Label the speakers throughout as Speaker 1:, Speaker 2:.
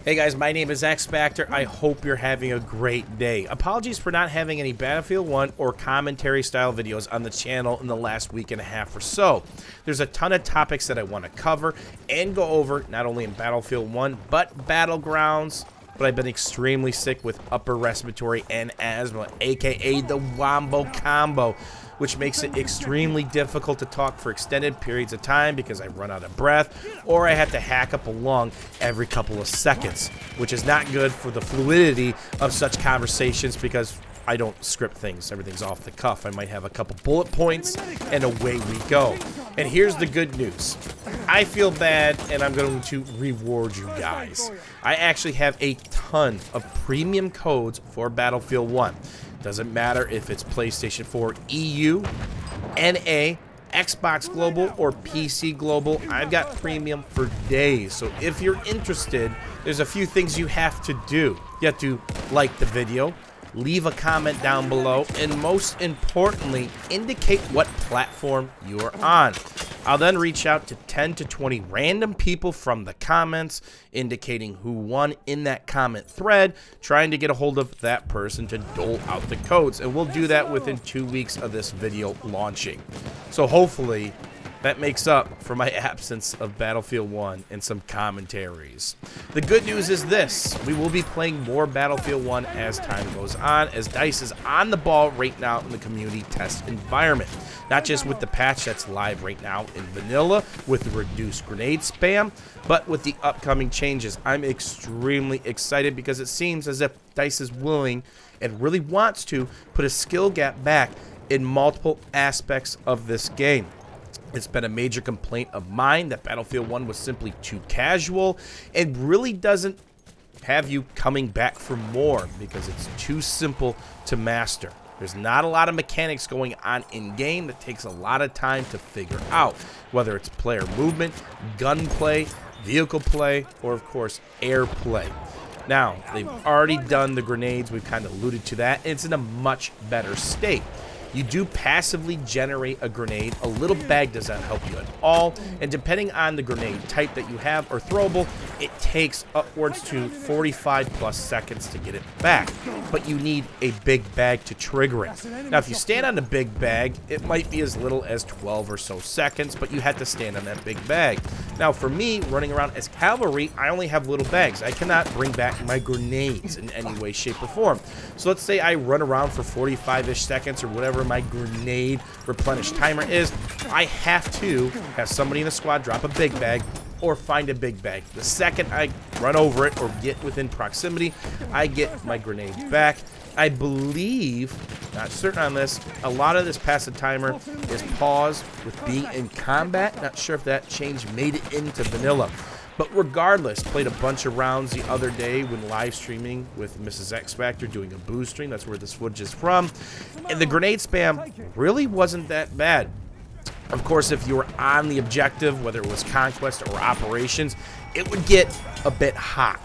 Speaker 1: Hey guys, my name is X Factor. I hope you're having a great day. Apologies for not having any Battlefield 1 or commentary style videos on the channel in the last week and a half or so. There's a ton of topics that I want to cover and go over, not only in Battlefield 1, but Battlegrounds. But I've been extremely sick with upper respiratory and asthma, aka the Wombo Combo, which makes it extremely difficult to talk for extended periods of time because I run out of breath or I have to hack up a lung every couple of seconds, which is not good for the fluidity of such conversations because I don't script things. Everything's off the cuff. I might have a couple bullet points and away we go. And here's the good news. I feel bad and I'm going to reward you guys. I actually have a ton of premium codes for Battlefield 1. Doesn't matter if it's PlayStation 4 EU, NA, Xbox Global, or PC Global. I've got premium for days. So if you're interested, there's a few things you have to do. You have to like the video, leave a comment down below, and most importantly, indicate what platform you are on. I'll then reach out to 10 to 20 random people from the comments, indicating who won in that comment thread, trying to get a hold of that person to dole out the codes. And we'll do that within 2 weeks of this video launching. So hopefully that makes up for my absence of Battlefield 1 and some commentaries. The good news is this: we will be playing more Battlefield 1 as time goes on, as DICE is on the ball right now in the community test environment. Not just with the patch that's live right now in vanilla with the reduced grenade spam, but with the upcoming changes. I'm extremely excited because it seems as if DICE is willing and really wants to put a skill gap back in multiple aspects of this game. It's been a major complaint of mine that Battlefield 1 was simply too casual and really doesn't have you coming back for more because it's too simple to master. There's not a lot of mechanics going on in-game that takes a lot of time to figure out, whether it's player movement, gunplay, vehicle play, or of course air play. Now, they've already done the grenades, we've kind of alluded to that, and it's in a much better state. You do passively generate a grenade. A little bag does not help you at all, and depending on the grenade type that you have or throwable, it takes upwards to 45 plus seconds to get it back, but you need a big bag to trigger it. Now if you stand on the big bag, it might be as little as 12 or so seconds, but you have to stand on that big bag. Now for me, running around as cavalry, I only have little bags. I cannot bring back my grenades in any way, shape, or form. So let's say I run around for 45-ish seconds or whatever my grenade replenish timer is. I have to have somebody in the squad drop a big bag or find a big bag. The second I run over it or get within proximity, I get my grenade back. I believe, not certain on this, a lot of this passive timer is paused with being in combat. Not sure if that change made it into vanilla. But regardless, played a bunch of rounds the other day when live streaming with Mrs. X Factor doing a booze stream. That's where this footage is from. And the grenade spam really wasn't that bad. Of course, if you were on the objective, whether it was conquest or operations, it would get a bit hot.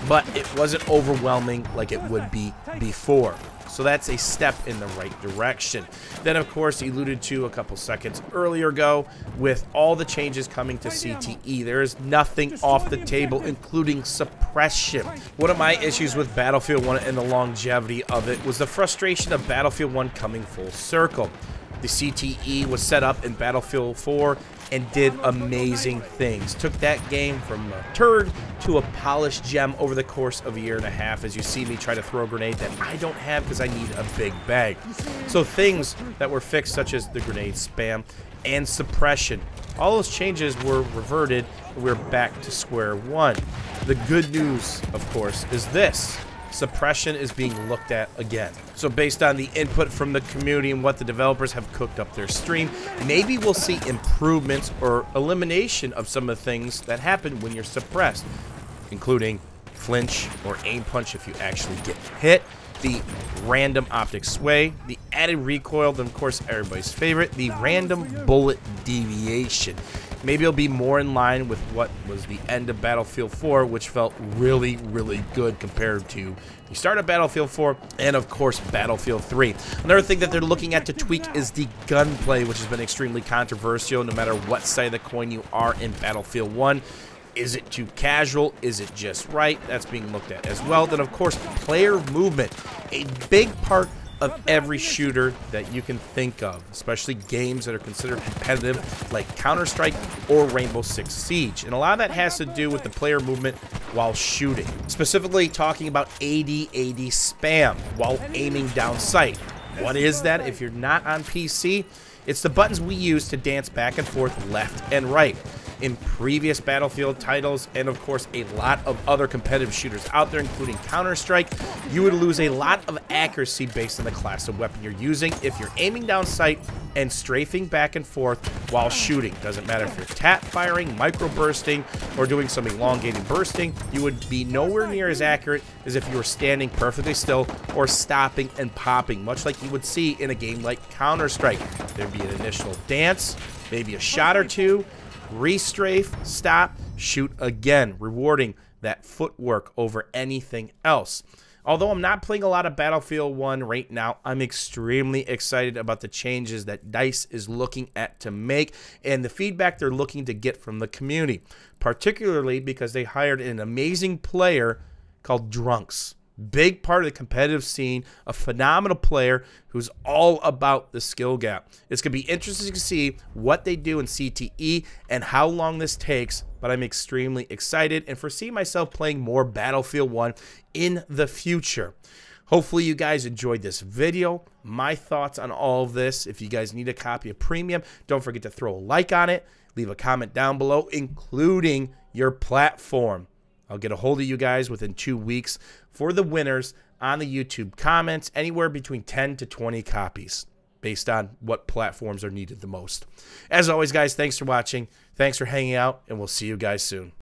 Speaker 1: But it wasn't overwhelming like it would be before. So that's a step in the right direction. Then, of course, he alluded to a couple seconds earlier ago, with all the changes coming to CTE, there is nothing off the table, including suppression. One of my issues with Battlefield 1 and the longevity of it was the frustration of Battlefield 1 coming full circle. The CTE was set up in Battlefield 4 and did amazing things. Took that game from a turd to a polished gem over the course of a year and a half, as you see me try to throw a grenade that I don't have because I need a big bag. So things that were fixed, such as the grenade spam and suppression, all those changes were reverted, and we're back to square one. The good news, of course, is this: suppression is being looked at again. So based on the input from the community and what the developers have cooked up their stream, maybe we'll see improvements or elimination of some of the things that happen when you're suppressed, including flinch or aim punch if you actually get hit, the random optic sway, the added recoil, then of course everybody's favorite, the random bullet deviation. Maybe it'll be more in line with what was the end of Battlefield 4, which felt really, really good compared to the start of Battlefield 4 and, of course, Battlefield 3. Another thing that they're looking at to tweak is the gunplay, which has been extremely controversial no matter what side of the coin you are in Battlefield 1. Is it too casual? Is it just right? That's being looked at as well. Then, of course, player movement, a big part of every shooter that you can think of, especially games that are considered competitive like Counter-Strike or Rainbow Six Siege. And a lot of that has to do with the player movement while shooting. Specifically talking about AD spam while aiming down sight. What is that? If you're not on PC, it's the buttons we use to dance back and forth left and right. In previous Battlefield titles, and of course a lot of other competitive shooters out there, including Counter-Strike, you would lose a lot of accuracy based on the class of weapon you're using if you're aiming down sight and strafing back and forth while shooting. Doesn't matter if you're tap firing, micro bursting, or doing some elongated bursting, you would be nowhere near as accurate as if you were standing perfectly still or stopping and popping, much like you would see in a game like Counter-Strike. There'd be an initial dance, maybe a shot or two, restrafe, stop, shoot again, rewarding that footwork over anything else. Although I'm not playing a lot of Battlefield 1 right now, I'm extremely excited about the changes that DICE is looking at to make and the feedback they're looking to get from the community, particularly because they hired an amazing player called Drunks. Big part of the competitive scene, a phenomenal player who's all about the skill gap. It's going to be interesting to see what they do in CTE and how long this takes, but I'm extremely excited and foresee myself playing more Battlefield 1 in the future. Hopefully you guys enjoyed this video, my thoughts on all of this. If you guys need a copy of Premium, don't forget to throw a like on it, leave a comment down below, including your platform. I'll get a hold of you guys within 2 weeks for the winners on the YouTube comments, anywhere between 10 to 20 copies based on what platforms are needed the most. As always, guys, thanks for watching. Thanks for hanging out, and we'll see you guys soon.